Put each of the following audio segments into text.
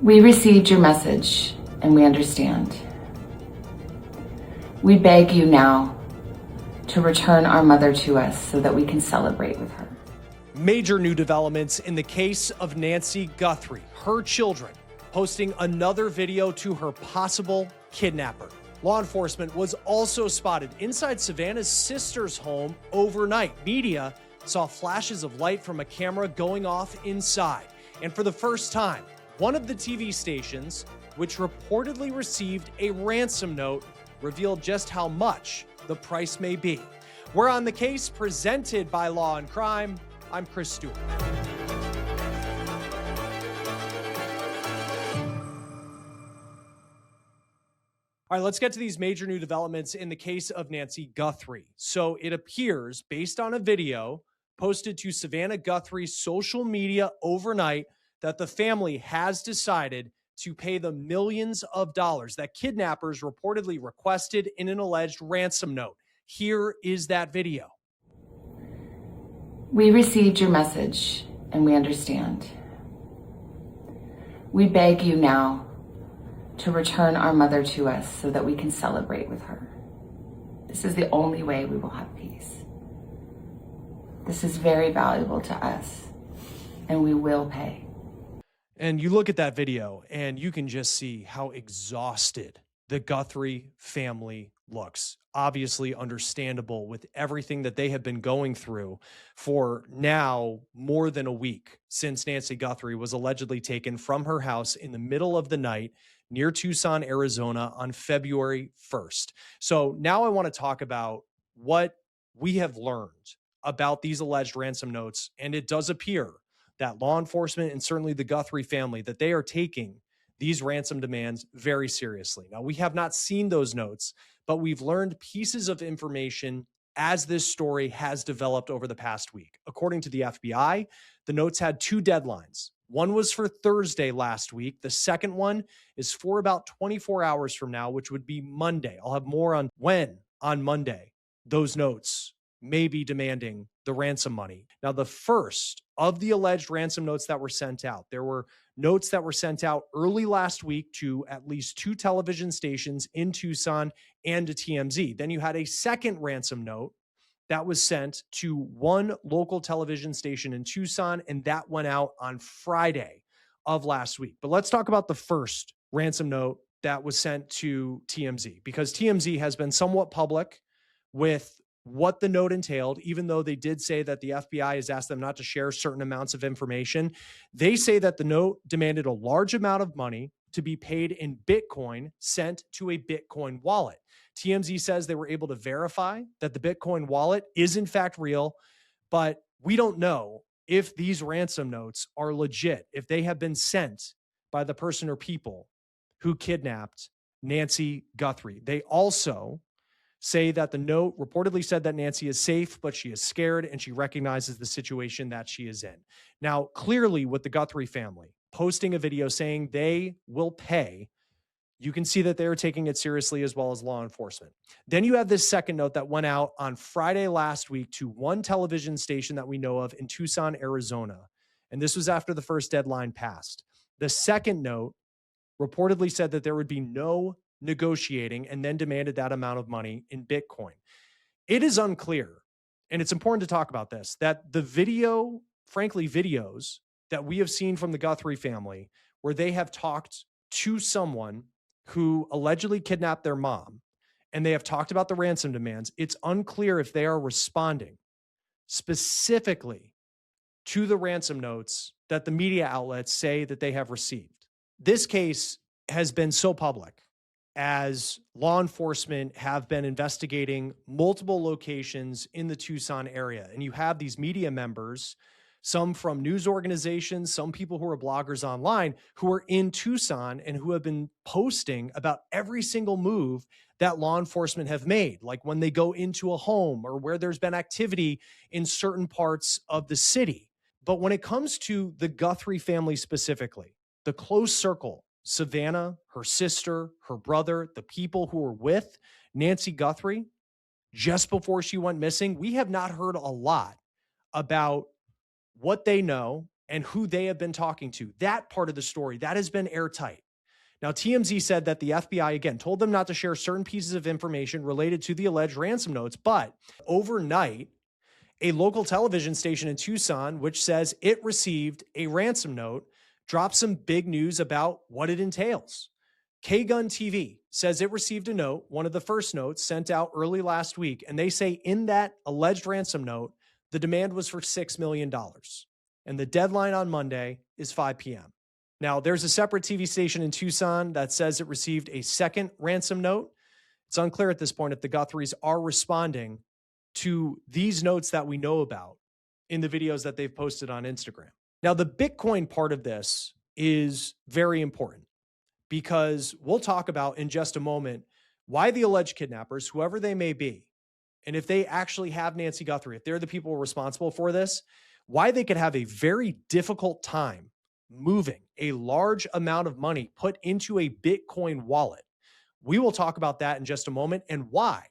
We received your message and we understand. We beg you now to return our mother to us so that we can celebrate with her. Major new developments in the case of Nancy Guthrie, her children posting another video to her possible kidnapper. Law enforcement was also spotted inside Savannah's sister's home overnight. Media saw flashes of light from a camera going off inside. And for the first time, one of the TV stations, which reportedly received a ransom note, revealed just how much the price may be. We're on the case presented by Law&Crime. I'm Stewart. All right, let's get to these major new developments in the case of Nancy Guthrie. So it appears, based on a video posted to Savannah Guthrie's social media overnight, that the family has decided to pay the millions of dollars that kidnappers reportedly requested in an alleged ransom note. Here is that video. We received your message and we understand. We beg you now to return our mother to us so that we can celebrate with her. This is the only way we will have peace. This is very valuable to us and we will pay. And you look at that video and you can just see how exhausted the Guthrie family looks. Obviously understandable with everything that they have been going through for now more than a week since Nancy Guthrie was allegedly taken from her house in the middle of the night near Tucson, Arizona on February 1st. So now I want to talk about what we have learned about these alleged ransom notes. And it does appear that law enforcement and certainly the Guthrie family, that they are taking these ransom demands very seriously. Now, we have not seen those notes, but we've learned pieces of information as this story has developed over the past week. According to the FBI, the notes had two deadlines. One was for Thursday last week. The second one is for about 24 hours from now, which would be Monday. I'll have more on when on Monday those notes may be demanding the ransom money. Now, the first of the alleged ransom notes that were sent out, there were notes that were sent out early last week to at least two television stations in Tucson and to TMZ. Then you had a second ransom note that was sent to one local television station in Tucson, and that went out on Friday of last week. But let's talk about the first ransom note that was sent to TMZ, because TMZ has been somewhat public with what the note entailed, even though they did say that the FBI has asked them not to share certain amounts of information. They say that the note demanded a large amount of money to be paid in Bitcoin sent to a Bitcoin wallet. TMZ says they were able to verify that the Bitcoin wallet is in fact real, but we don't know if these ransom notes are legit, if they have been sent by the person or people who kidnapped Nancy Guthrie. They also say that the note reportedly said that Nancy is safe, but she is scared and she recognizes the situation that she is in. Now, clearly with the Guthrie family posting a video saying they will pay, you can see that they're taking it seriously, as well as law enforcement. Then you have this second note that went out on Friday last week to one television station that we know of in Tucson, Arizona. And this was after the first deadline passed. The second note reportedly said that there would be no negotiating and then demanded that amount of money in Bitcoin. It is unclear, and it's important to talk about this, that the video, frankly, videos that we have seen from the Guthrie family, where they have talked to someone who allegedly kidnapped their mom, and they have talked about the ransom demands, it's unclear if they are responding specifically to the ransom notes that the media outlets say that they have received. This case has been so public, as law enforcement have been investigating multiple locations in the Tucson area. And you have these media members, some from news organizations, some people who are bloggers online, who are in Tucson and who have been posting about every single move that law enforcement have made, like when they go into a home or where there's been activity in certain parts of the city. But when it comes to the Guthrie family specifically, the close circle, Savannah, her sister, her brother, the people who were with Nancy Guthrie just before she went missing, we have not heard a lot about what they know and who they have been talking to. That part of the story, that has been airtight. Now, TMZ said that the FBI, again, told them not to share certain pieces of information related to the alleged ransom notes, but overnight, a local television station in Tucson, which says it received a ransom note, dropped some big news about what it entails. K-Gun TV says it received a note, one of the first notes sent out early last week, and they say in that alleged ransom note, the demand was for $6 million, and the deadline on Monday is 5 p.m. Now, there's a separate TV station in Tucson that says it received a second ransom note. It's unclear at this point if the Guthries are responding to these notes that we know about in the videos that they've posted on Instagram. Now, the Bitcoin part of this is very important because we'll talk about in just a moment why the alleged kidnappers, whoever they may be, and if they actually have Nancy Guthrie, if they're the people responsible for this, why they could have a very difficult time moving a large amount of money put into a Bitcoin wallet. We will talk about that in just a moment and why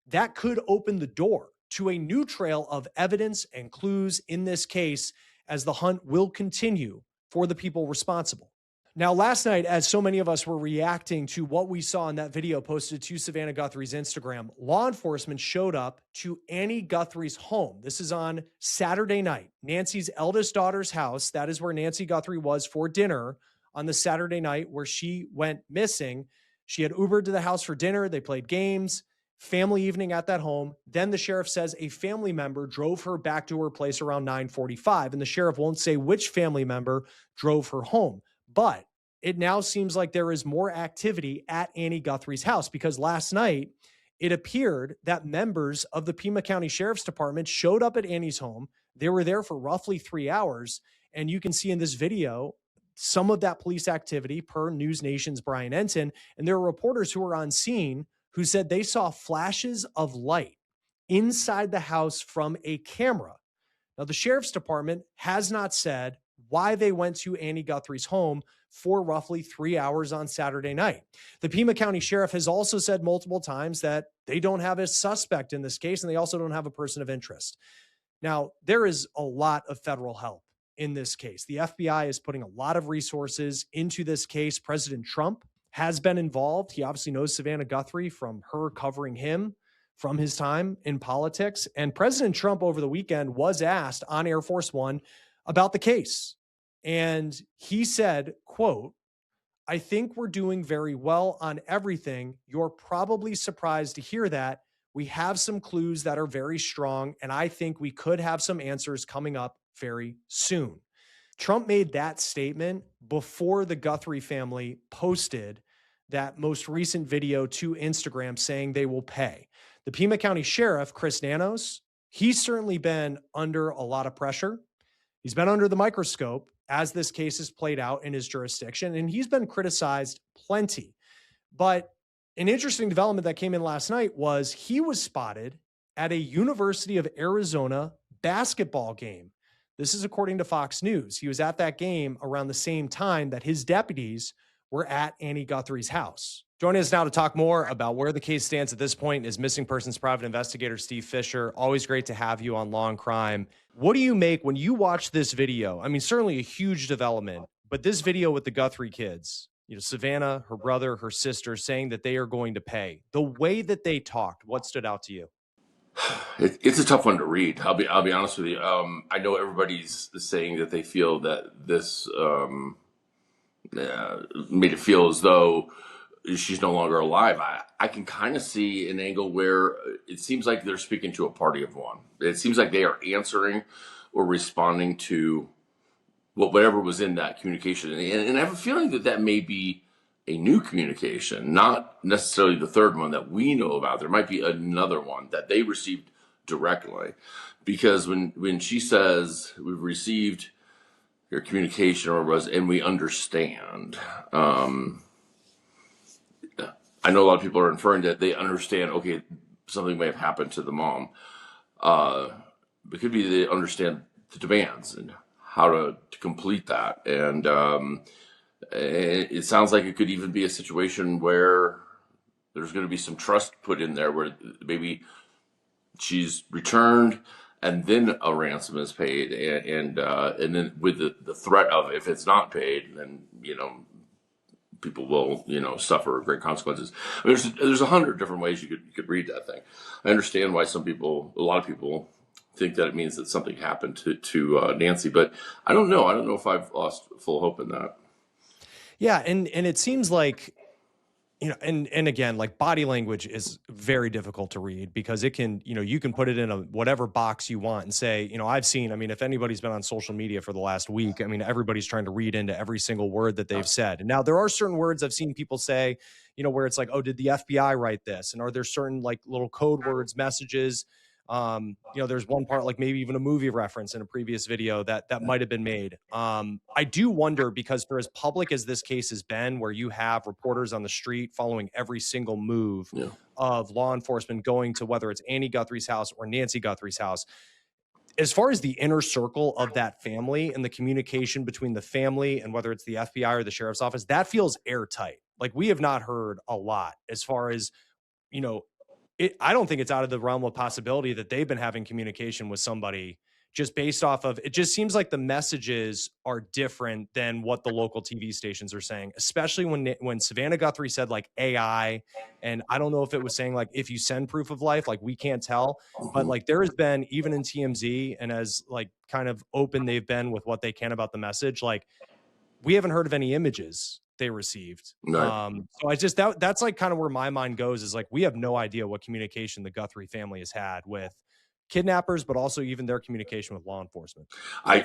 that could open the door to a new trail of evidence and clues in this case as the hunt will continue for the people responsible. Now, last night, as so many of us were reacting to what we saw in that video posted to Savannah Guthrie's Instagram, law enforcement showed up to Annie Guthrie's home. This is on Saturday night, Nancy's eldest daughter's house. That is where Nancy Guthrie was for dinner on the Saturday night where she went missing. She had Ubered to the house for dinner. They played games, family evening at that home. Then the sheriff says a family member drove her back to her place around 9:45, and the sheriff won't say which family member drove her home. But it now seems like there is more activity at Annie Guthrie's house because last night it appeared that members of the Pima County Sheriff's Department showed up at Annie's home. They were there for roughly 3 hours. And you can see in this video some of that police activity per News Nation's Brian Enton. And there are reporters who were on scene who said they saw flashes of light inside the house from a camera. Now, the Sheriff's Department has not said why they went to Annie Guthrie's home for roughly 3 hours on Saturday night. The Pima County Sheriff has also said multiple times that they don't have a suspect in this case, and they also don't have a person of interest. Now, there is a lot of federal help in this case. The FBI is putting a lot of resources into this case. President Trump has been involved. He obviously knows Savannah Guthrie from her covering him from his time in politics. And President Trump over the weekend was asked on Air Force One about the case. And he said, quote, "I think we're doing very well on everything. You're probably surprised to hear that. We have some clues that are very strong, and I think we could have some answers coming up very soon." Trump made that statement before the Guthrie family posted that most recent video to Instagram saying they will pay. The Pima County Sheriff, Chris Nanos, he's certainly been under a lot of pressure. He's been under the microscope as this case has played out in his jurisdiction, and he's been criticized plenty. But an interesting development that came in last night was he was spotted at a University of Arizona basketball game. This is according to Fox News. He was at that game around the same time that his deputies were at Annie Guthrie's house. Joining us now to talk more about where the case stands at this point is missing persons private investigator Steve Fisher. Always great to have you on Law and Crime. What do you make when you watch this video? I mean, certainly a huge development, but this video with the Guthrie kids, you know, Savannah, her brother, her sister saying that they are going to pay. The way that they talked, what stood out to you? It's a tough one to read. I'll be honest with you. I know everybody's saying that they feel that this made it feel as though she's no longer alive. I can kind of see an angle where it seems like they're speaking to a party of one. It seems like they are answering or responding to whatever was in that communication. And I have a feeling that that may be a new communication, not necessarily the third one that we know about. There might be another one that they received directly. Because when she says, "We've received your communication," and we understand, I know a lot of people are inferring that they understand, okay, something may have happened to the mom. It could be they understand the demands and how to complete that. And it sounds like it could even be a situation where there's going to be some trust put in there where maybe she's returned and then a ransom is paid, and then with the threat of, if it's not paid, then people will suffer great consequences. I mean, there's 100 different ways you could read that thing. I understand why a lot of people think that it means that something happened to Nancy, but I don't know. I don't know if I've lost full hope in that. Yeah, and it seems like, and again, like, body language is very difficult to read because it can, you can put it in a whatever box you want and say, I've seen, I mean, if anybody's been on social media for the last week, I mean, everybody's trying to read into every single word that they've said. And now there are certain words I've seen people say, where it's like, oh, did the FBI write this? And are there certain like little code words, messages? There's one part, like maybe even a movie reference in a previous video that might have been made. I do wonder, because for as public as this case has been, where you have reporters on the street following every single move of law enforcement going to whether it's Annie Guthrie's house or Nancy Guthrie's house, as far as the inner circle of that family and the communication between the family and whether it's the FBI or the sheriff's office, that feels airtight. Like, we have not heard a lot as far as, I don't think it's out of the realm of possibility that they've been having communication with somebody, just based off of, it just seems like the messages are different than what the local TV stations are saying, especially when Savannah Guthrie said like AI. And I don't know if it was saying like, if you send proof of life, like we can't tell, but like there has been, even in TMZ, and as like kind of open they've been with what they can about the message, like we haven't heard of any images they received. Right. So I just, that's like kind of where my mind goes, is like, we have no idea what communication the Guthrie family has had with kidnappers, but also even their communication with law enforcement. I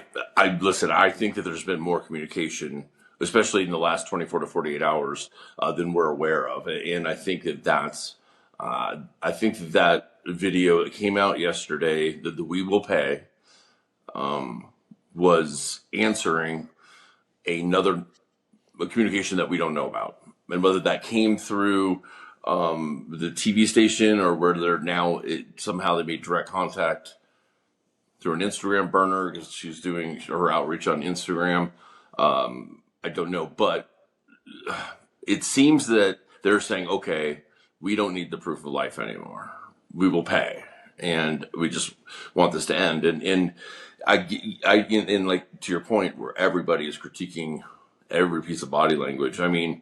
listen, I think that there's been more communication, especially in the last 24 to 48 hours, than we're aware of. And I think I think that video that came out yesterday, that the We Will Pay, was answering a communication that we don't know about, and whether that came through the TV station or whether now somehow they made direct contact through an Instagram burner because she's doing her outreach on Instagram. I don't know, but it seems that they're saying, okay, we don't need the proof of life anymore. We will pay, and we just want this to end. And like, to your point, where everybody is critiquing every piece of body language. I mean,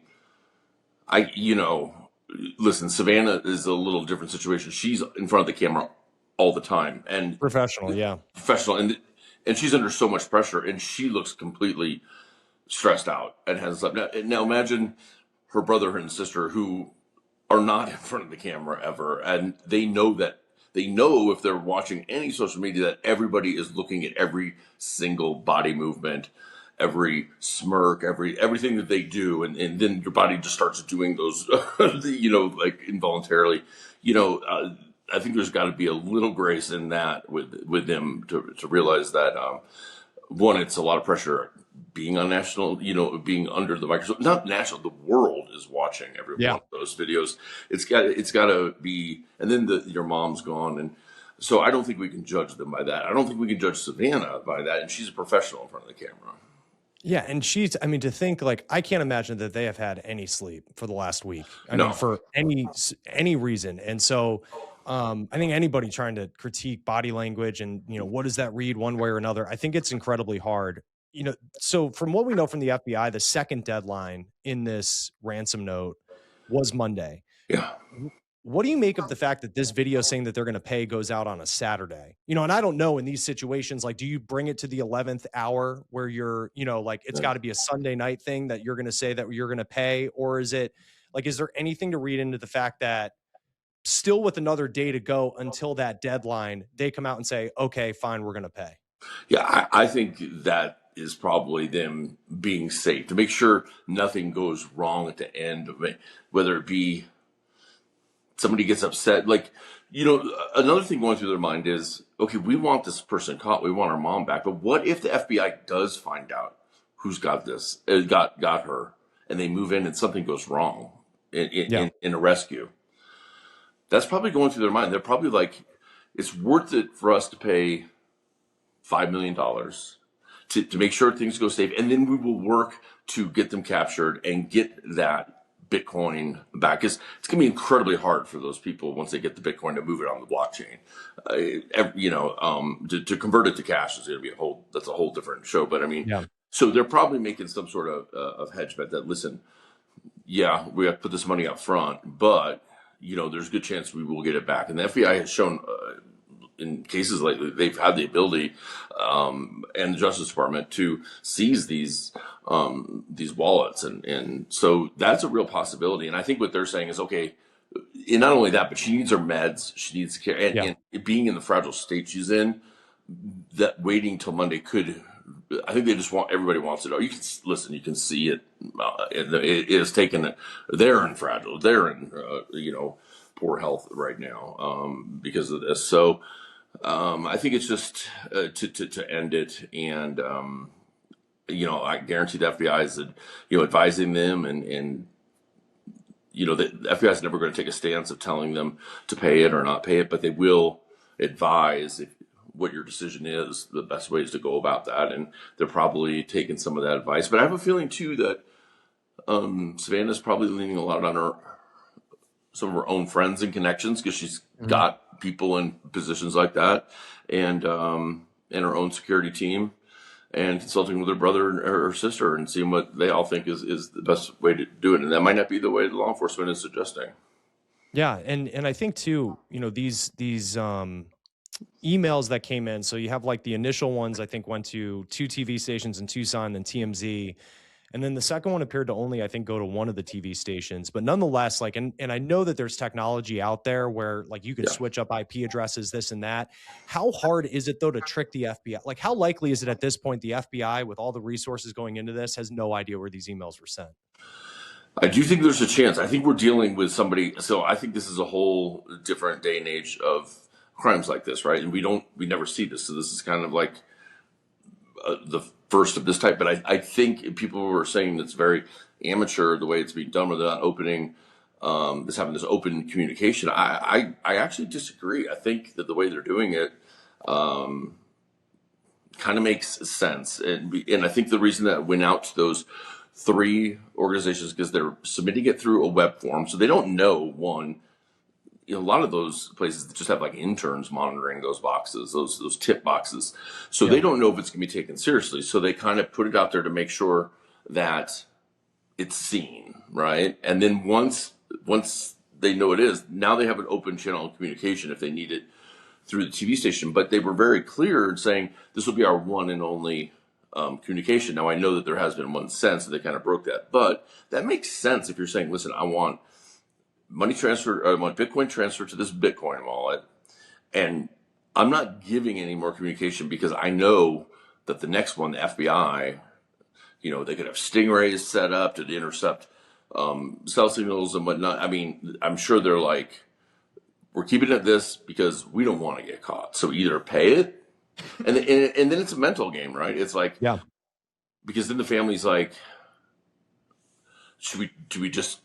listen, Savannah is a little different situation. She's in front of the camera all the time, and Professional, and she's under so much pressure, and she looks completely stressed out and has slept. Now imagine her brother and sister, who are not in front of the camera ever, and they know if they're watching any social media that everybody is looking at every single body movement, every smirk, everything that they do, and then your body just starts doing those, like involuntarily. I think there's got to be a little grace in that with them to realize that one, it's a lot of pressure being on national, being under the microscope. Not national, the world is watching every one of those videos. It's got to be, and then your mom's gone, and so I don't think we can judge them by that. I don't think we can judge Savannah by that, and she's a professional in front of the camera. Yeah, and to think, like, I can't imagine that they have had any sleep for the last week. I mean, for any reason. And so I think anybody trying to critique body language and, what does that read one way or another, I think it's incredibly hard. So from what we know from the FBI, the second deadline in this ransom note was Monday. Yeah. What do you make of the fact that this video saying that they're going to pay goes out on a Saturday? And I don't know, in these situations, like, do you bring it to the 11th hour where you're, like, it's got to be a Sunday night thing that you're going to say that you're going to pay? Or is it like, is there anything to read into the fact that still with another day to go until that deadline, they come out and say, okay, fine, we're going to pay? Yeah, I think that is probably them being safe to make sure nothing goes wrong at the end of it, whether it be somebody gets upset. Like, another thing going through their mind is, okay, we want this person caught. We want our mom back. But what if the FBI does find out who's got this, got her, and they move in and something goes wrong in a rescue? That's probably going through their mind. They're probably like, it's worth it for us to pay $5 million to make sure things go safe. And then we will work to get them captured and get that Bitcoin back. It's going to be incredibly hard for those people once they get the Bitcoin to move it on the blockchain. To convert it to cash is going to be that's a whole different show. But I mean, Yeah. so they're probably making some sort of hedge bet that, listen, yeah, we have to put this money up front, but there's a good chance we will get it back. And the FBI has shown in cases lately, they've had the ability, and the Justice Department, to seize these wallets, and so that's a real possibility. And I think what they're saying is, okay, and not only that, but she needs her meds, she needs care, and being in the fragile state she's in, that waiting till Monday could. I think everybody wants to know. You can listen, you can see it. It is taken. They're in fragile. They're in poor health right now because of this. So. I think it's just to end it, and I guarantee the FBI is advising them, and the FBI is never going to take a stance of telling them to pay it or not pay it, but they will advise what your decision is, the best ways to go about that, and they're probably taking some of that advice. But I have a feeling too that Savannah's probably leaning a lot on some of her own friends and connections, because she's got people in positions like that, and her own security team, and consulting with her brother and her sister and seeing what they all think is the best way to do it. And that might not be the way the law enforcement is suggesting. Yeah. And I think too, these emails that came in. So you have like the initial ones, I think, went to 2 TV stations in Tucson and TMZ. And then the second one appeared to only, I think, go to one of the TV stations. But nonetheless, like, and I know that there's technology out there where like you can switch up IP addresses, this and that. How hard is it though to trick the FBI? Like, how likely is it at this point the FBI, with all the resources going into this, has no idea where these emails were sent? I do think there's a chance. I think we're dealing with somebody. So I think this is a whole different day and age of crimes like this, right? And we never see this. So this is kind of like the first of this type. But I think people were saying it's very amateur the way it's being done, without opening, having this open communication. I actually disagree. I think that the way they're doing it kind of makes sense. And I think the reason that it went out to those 3 organizations, because they're submitting it through a web form, so they don't know. A lot of those places just have like interns monitoring those boxes, those tip boxes, so they don't know if it's going to be taken seriously. So they kind of put it out there to make sure that it's seen, right? And then once they know it is, now they have an open channel of communication if they need it through the TV station. But they were very clear in saying this will be our one and only communication. Now I know that there has been one since, so they kind of broke that, but that makes sense if you're saying, listen, I want money transfer, I want Bitcoin transfer to this Bitcoin wallet, and I'm not giving any more communication because I know that the next one, the FBI, they could have stingrays set up to intercept cell signals and whatnot. I mean, I'm sure they're like, we're keeping it this because we don't want to get caught. So either pay it, and then it's a mental game, right? It's like, because then the family's like, should we just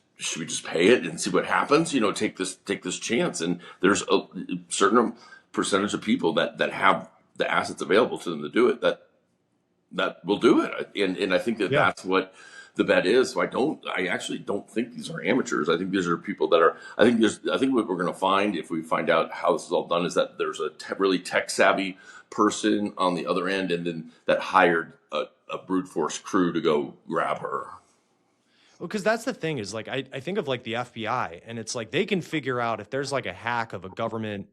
pay it and see what happens? Take this chance. And there's a certain percentage of people that have the assets available to them to do it, that will do it. And I think that's what the bet is. So I actually don't think these are amateurs. I think these are people that are, I think what we're going to find, if we find out how this is all done, is that there's a really tech savvy person on the other end, and then that hired a brute force crew to go grab her. Well, because that's the thing is, like, I think of like the FBI, and it's like they can figure out if there's like a hack of a government,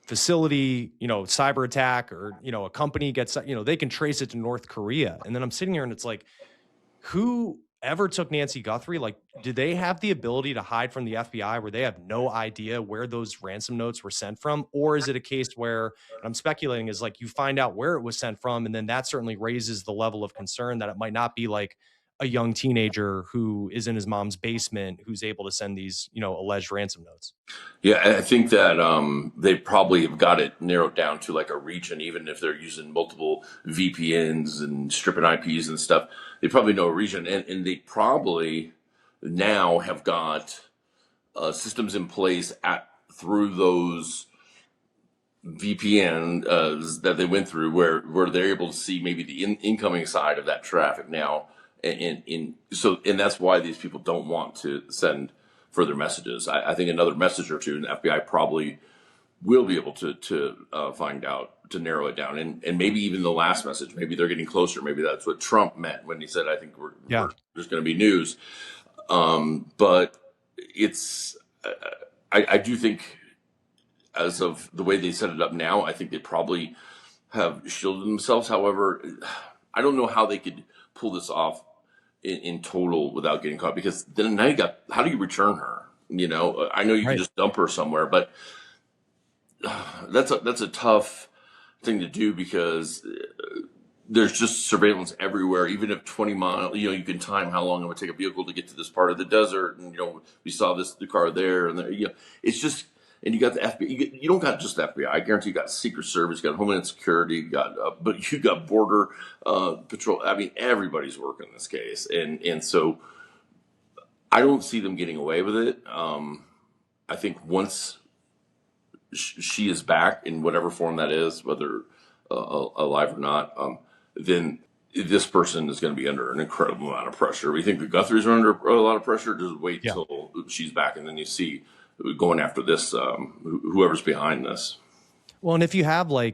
facility, cyber attack, or, a company gets, they can trace it to North Korea. And then I'm sitting here and it's like, who ever took Nancy Guthrie? Like, do they have the ability to hide from the FBI where they have no idea where those ransom notes were sent from? Or is it a case where, and I'm speculating, is like you find out where it was sent from, and then that certainly raises the level of concern that it might not be like a young teenager who is in his mom's basement who's able to send these, alleged ransom notes? Yeah, I think that they probably have got it narrowed down to like a region, even if they're using multiple VPNs and stripping IPs and stuff. They probably know a region, and they probably now have got systems in place through those VPN that they went through, where they're able to see maybe the incoming side of that traffic now. And that's why these people don't want to send further messages. I think another message or two, and the FBI probably will be able to find out, to narrow it down, and maybe even the last message. Maybe they're getting closer. Maybe that's what Trump meant when he said, "I think there's going to be news." But it's I do think, as of the way they set it up now, I think they probably have shielded themselves. However, I don't know how they could pull this off in total without getting caught, because then now how do you return her? I know you can just dump her somewhere, but that's a tough thing to do, because there's just surveillance everywhere. Even if 20 miles, you can time how long it would take a vehicle to get to this part of the desert. And, we saw the car there and there, it's just, and you got the FBI, you don't got just the FBI. I guarantee you got Secret Service, you got Homeland Security, but you got Border Patrol. I mean, everybody's working this case. And so I don't see them getting away with it. I think once she is back in whatever form that is, whether alive or not, then this person is going to be under an incredible amount of pressure. We think the Guthries are under a lot of pressure. Just wait till she's back, and then you see going after this, whoever's behind this. Well, and if you have I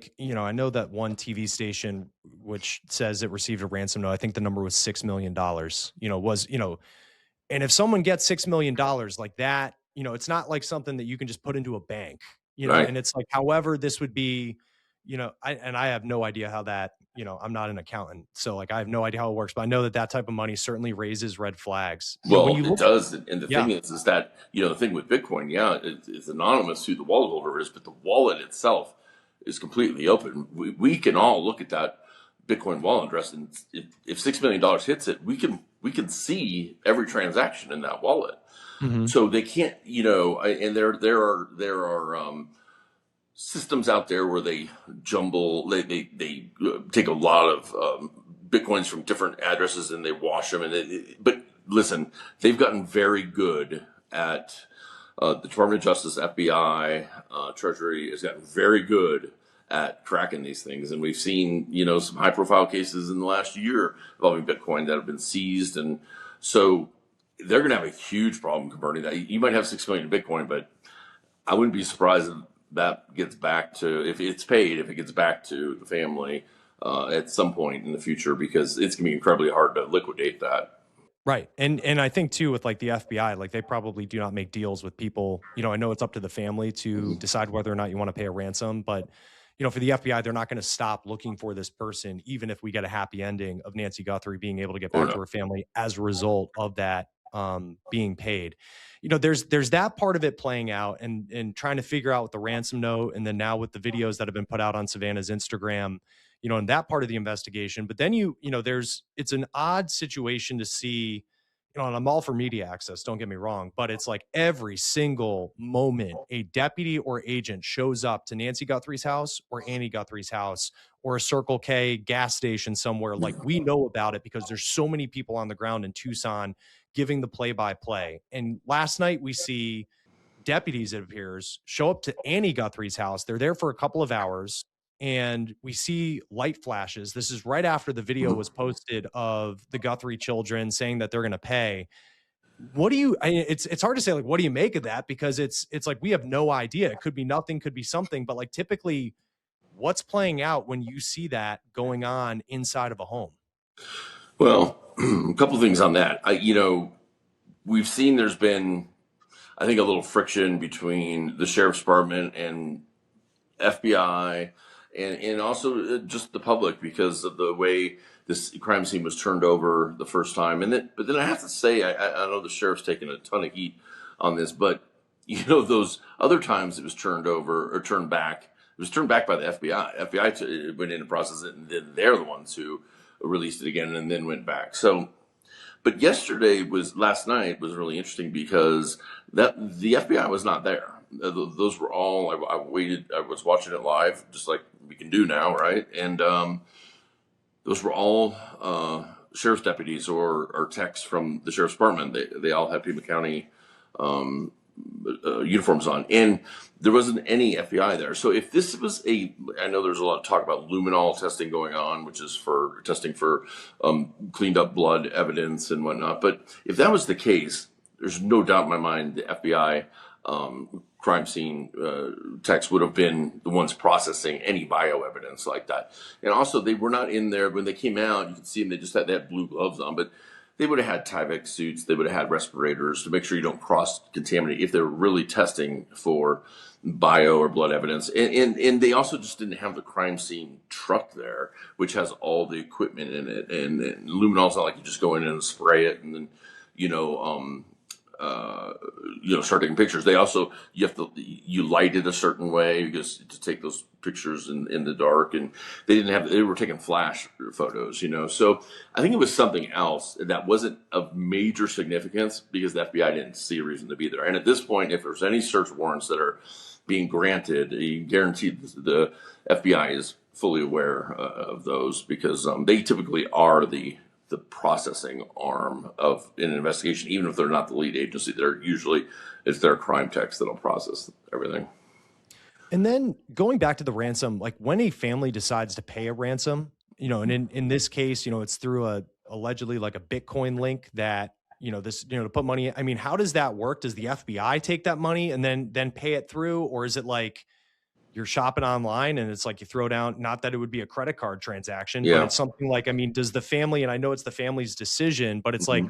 know that one TV station which says it received a ransom note, I think the number was $6 million, and if someone gets $6 million like that, it's not like something that you can just put into a bank, Right. And it's like, however, this would be, I have no idea how that, I'm not an accountant. So I have no idea how it works, but I know that type of money certainly raises red flags. Well, it does. And the thing is that, the thing with Bitcoin, it's anonymous who the wallet holder is, but the wallet itself is completely open. We can all look at that Bitcoin wallet address, and if $6 million hits it, we can see every transaction in that wallet. Mm-hmm. So they can't, and there are systems out there where they jumble, they take a lot of Bitcoins from different addresses and they wash them. But listen, they've gotten very good at the Department of Justice, FBI, Treasury has gotten very good at cracking these things. And we've seen, some high profile cases in the last year involving Bitcoin that have been seized. And so they're going to have a huge problem converting that. You might have 6 million in Bitcoin, but I wouldn't be surprised if that gets back to, if it gets back to the family at some point in the future, because it's going to be incredibly hard to liquidate that. Right. And I think too, with the FBI, they probably do not make deals with people. I know it's up to the family to decide whether or not you want to pay a ransom, but for the FBI, they're not going to stop looking for this person, even if we get a happy ending of Nancy Guthrie being able to get back to her family as a result of that being paid. There's that part of it playing out and trying to figure out with the ransom note, and then now with the videos that have been put out on Savannah's Instagram, and that part of the investigation. But then it's an odd situation to see, and I'm all for media access, don't get me wrong, but it's like every single moment a deputy or agent shows up to Nancy Guthrie's house or Annie Guthrie's house or a Circle K gas station somewhere, we know about it because there's so many people on the ground in Tucson giving the play-by-play. And last night we see deputies, it appears, show up to Annie Guthrie's house. They're there for a couple of hours, and we see light flashes. This is right after the video was posted of the Guthrie children saying that they're going to pay. It's hard to say, what do you make of that? Because it's like, we have no idea. It could be nothing, could be something, but typically what's playing out when you see that going on inside of a home? Well, a couple of things on that. We've seen there's been, I think, a little friction between the sheriff's department and FBI and also just the public because of the way this crime scene was turned over the first time. But then I have to say, I know the sheriff's taken a ton of heat on this, but those other times it was turned over or turned back. It was turned back by the FBI. FBI went in and processed it, and then they're the ones who released it again and then went back. So, but last night was really interesting because the FBI was not there. Those were all, I was watching it live, just like we can do now, right? And those were all sheriff's deputies or techs from the sheriff's department. They all had Pima County uniforms on, and there wasn't any FBI there. So if this was I know there's a lot of talk about luminol testing going on, which is for testing for cleaned up blood evidence and whatnot. But if that was the case, there's no doubt in my mind the FBI crime scene techs would have been the ones processing any bio evidence like that. And also, they were not in there when they came out. You could see them; they had blue gloves on, but they would have had Tyvek suits. They would have had respirators to make sure you don't cross-contaminate if they were really testing for bio or blood evidence. And they also just didn't have the crime scene truck there, which has all the equipment in it. And luminol's not like you just go in and spray it and then, start taking pictures. They also, you light it a certain way because to take those pictures in the dark, and they were taking flash photos, So I think it was something else that wasn't of major significance because the FBI didn't see a reason to be there. And at this point, if there's any search warrants that are being granted, you guarantee the FBI is fully aware of those because they typically are the processing arm of an investigation, even if they're not the lead agency. It's their crime techs that'll process everything. And then going back to the ransom, like when a family decides to pay a ransom, and in this case, it's through allegedly like a Bitcoin link that, to put money. I mean, how does that work? Does the FBI take that money and then pay it through? Or is it like you're shopping online and it's like you throw down, not that it would be a credit card transaction, but it's something like, does the family, and I know it's the family's decision, but it's like,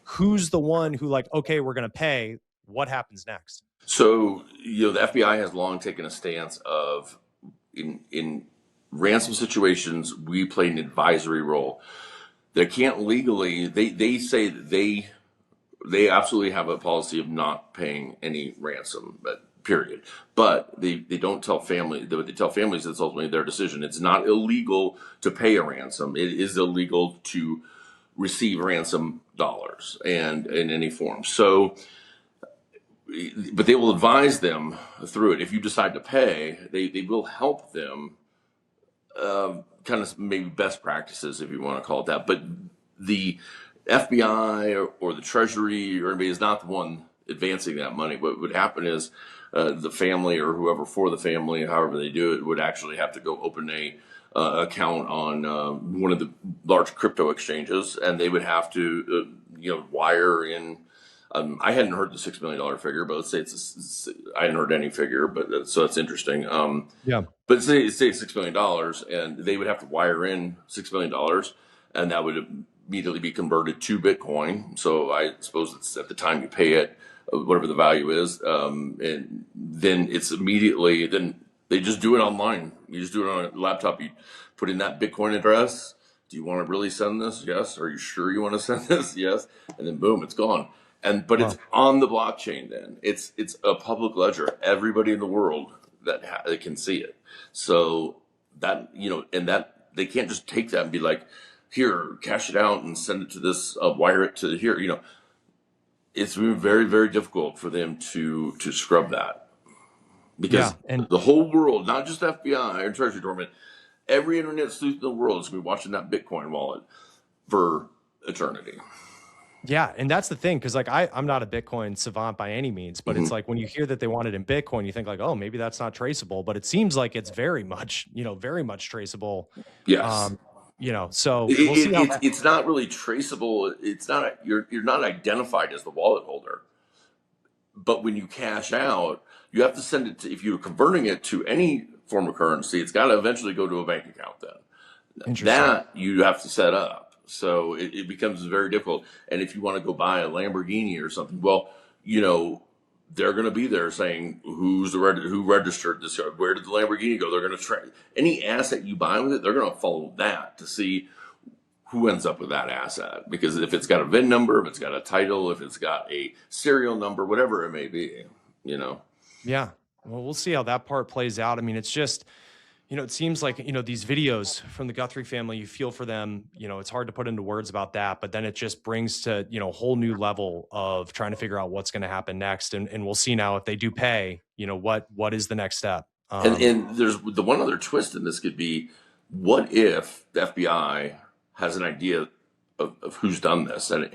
who's the one who like, okay, we're going to pay, what happens next? So, the FBI has long taken a stance of in ransom situations, we play an advisory role. They can't legally, they say that they absolutely have a policy of not paying any ransom, period. But they don't tell families, what they tell families is ultimately their decision. It's not illegal to pay a ransom. It is illegal to receive ransom dollars and in any form. So, but they will advise them through it. If you decide to pay, they will help them kind of maybe best practices, if you want to call it that. But the FBI or the Treasury or anybody is not the one advancing that money. What would happen is the family or whoever for the family, however they do it, would actually have to go open a account on one of the large crypto exchanges, and they would have to wire in. I hadn't heard the $6 million figure, but let's say I hadn't heard any figure, but so that's interesting. But say $6 million, and they would have to wire in $6 million, and that would immediately be converted to Bitcoin. So I suppose it's at the time you pay it, whatever the value is, and then it's immediately, then they just do it online. You just do it on a laptop. You put in that Bitcoin address. Do you want to really send this? Yes. Are you sure you want to send this? Yes. And then boom, it's gone. But it's on the blockchain. Then it's a public ledger. Everybody in the world that can see it. So that and that they can't just take that and be like, here, cash it out and send it to this, wire it to here. It's been very, very difficult for them to scrub that because the whole world, not just FBI or Treasury Department, every internet sleuth in the world is going to be watching that Bitcoin wallet for eternity. Yeah. And that's the thing. Cause like, I'm not a Bitcoin savant by any means, but it's like when you hear that they want it in Bitcoin, you think like, oh, maybe that's not traceable, but it seems like it's very much traceable. Yes. So we'll see how it's not really traceable. It's not, you're not identified as the wallet holder, but when you cash out, you have to send it to, if you're converting it to any form of currency, it's got to eventually go to a bank account then. That you have to set up. So it becomes very difficult. And if you want to go buy a Lamborghini or something, well, they're going to be there saying who registered this, where did the Lamborghini go? They're going to try any asset you buy with it. They're going to follow that to see who ends up with that asset. Because if it's got a VIN number, if it's got a title, if it's got a serial number, whatever it may be, Yeah. Well, we'll see how that part plays out. I mean, it's just, it seems like, these videos from the Guthrie family, you feel for them, it's hard to put into words about that, but then it just brings to, a whole new level of trying to figure out what's going to happen next. And we'll see now if they do pay, what is the next step? And there's the one other twist in this could be, what if the FBI has an idea of who's done this? And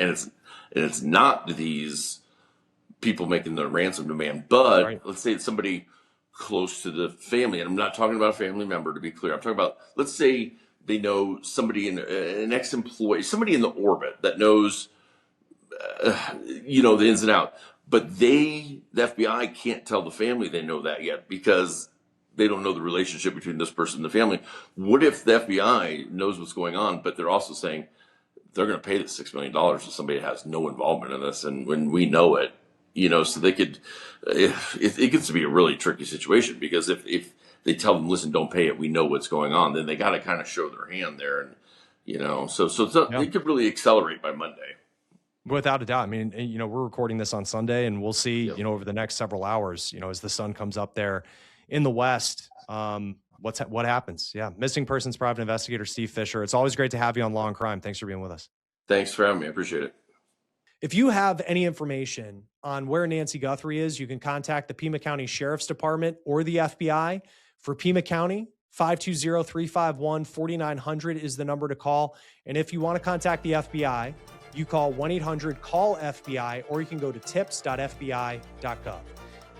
it's not these people making the ransom demand. But Right. let's say it's somebody close to the family, and I'm not talking about a family member, to be clear. I'm talking about, let's say they know somebody in an ex-employee, somebody in the orbit that knows, the ins and out. But the FBI can't tell the family they know that yet because they don't know the relationship between this person and the family. What if the FBI knows what's going on, but they're also saying they're going to pay this $6 million to somebody that has no involvement in this, and when we know it, so they could. It gets to be a really tricky situation because if they tell them, listen, don't pay it, we know what's going on, then they got to kind of show their hand there, and so it could really accelerate by Monday. Without a doubt. I mean, we're recording this on Sunday, and we'll see, over the next several hours, as the sun comes up there in the West, what happens. Yeah. Missing persons private investigator Steve Fisher. It's always great to have you on Law and Crime. Thanks for being with us. Thanks for having me. I appreciate it. If you have any information on where Nancy Guthrie is, you can contact the Pima County Sheriff's Department or the FBI. For Pima County, 520-351-4900 is the number to call. And if you want to contact the FBI, you call 1-800-CALL-FBI, or you can go to tips.fbi.gov.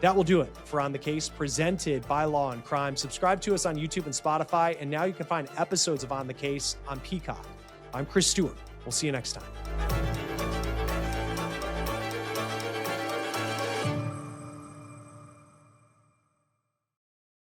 That will do it for On the Case, presented by Law and Crime. Subscribe to us on YouTube and Spotify, and now you can find episodes of On the Case on Peacock. I'm Chris Stewart. We'll see you next time.